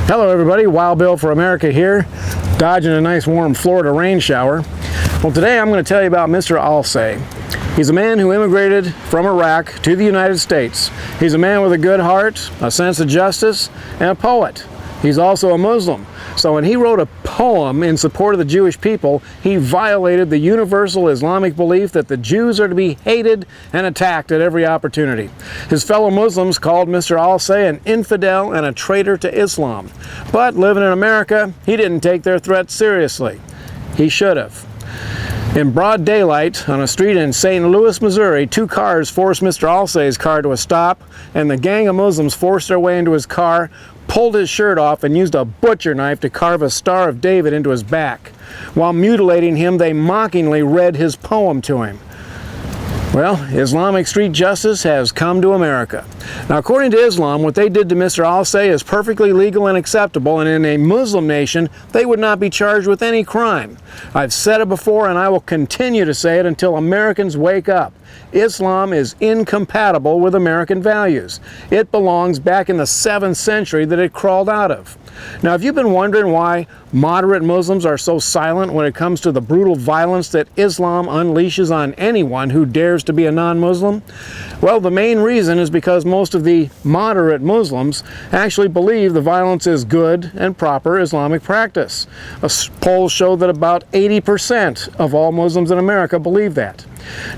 Hello everybody, Wild Bill for America here, dodging a nice warm Florida rain shower. Well, today I'm going to tell you about Mr. Alsay. He's a man who immigrated from Iraq to the United States. He's a man with a good heart, a sense of justice, and a poet. He's also a Muslim. So when he wrote a poem in support of the Jewish people, he violated the universal Islamic belief that the Jews are to be hated and attacked at every opportunity. His fellow Muslims called Mr. Alsay an infidel and a traitor to Islam. But living in America, he didn't take their threats seriously. He should have. In broad daylight, on a street in St. Louis, Missouri, two cars forced Mr. Alsay's car to a stop, and the gang of Muslims forced their way into his car, pulled his shirt off, and used a butcher knife to carve a Star of David into his back. While mutilating him, they mockingly read his poem to him. Well, Islamic street justice has come to America. Now, according to Islam, what they did to Mr. Alsay is perfectly legal and acceptable, and in a Muslim nation, they would not be charged with any crime. I've said it before, and I will continue to say it until Americans wake up. Islam is incompatible with American values. It belongs back in the 7th century that it crawled out of. Now, if you've been wondering why moderate Muslims are so silent when it comes to the brutal violence that Islam unleashes on anyone who dares to be a non-Muslim, well, the main reason is because most of the moderate Muslims actually believe the violence is good and proper Islamic practice. Polls show that about 80% of all Muslims in America believe that.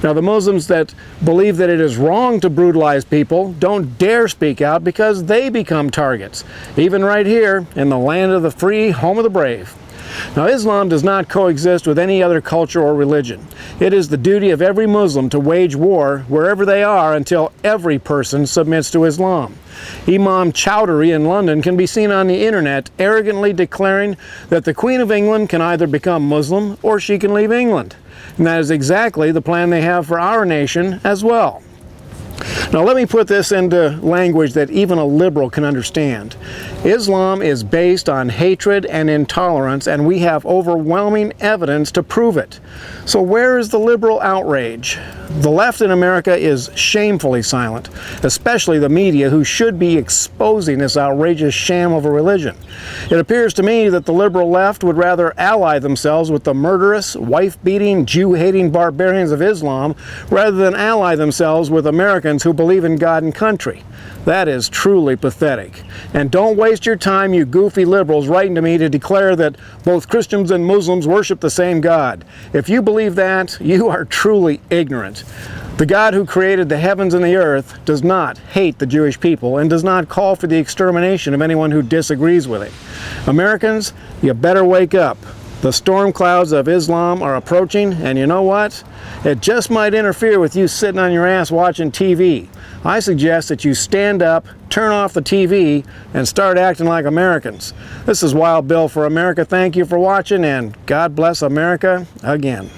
Now, the Muslims that believe that it is wrong to brutalize people don't dare speak out because they become targets, even right here in the land of the free, home of the brave. Now, Islam does not coexist with any other culture or religion. It is the duty of every Muslim to wage war wherever they are until every person submits to Islam. Imam Chowdhury in London can be seen on the internet arrogantly declaring that the Queen of England can either become Muslim or she can leave England. And that is exactly the plan they have for our nation as well. Now, let me put this into language that even a liberal can understand. Islam is based on hatred and intolerance, and we have overwhelming evidence to prove it. So where is the liberal outrage? The left in America is shamefully silent, especially the media, who should be exposing this outrageous sham of a religion. It appears to me that the liberal left would rather ally themselves with the murderous, wife-beating, Jew-hating barbarians of Islam rather than ally themselves with Americans who believe in God and country. That is truly pathetic. And don't waste your time, you goofy liberals, writing to me to declare that both Christians and Muslims worship the same God. If you believe that, you are truly ignorant. The God who created the heavens and the earth does not hate the Jewish people and does not call for the extermination of anyone who disagrees with it. Americans, you better wake up. The storm clouds of Islam are approaching, and you know what? It just might interfere with you sitting on your ass watching TV. I suggest that you stand up, turn off the TV, and start acting like Americans. This is Wild Bill for America. Thank you for watching, and God bless America again.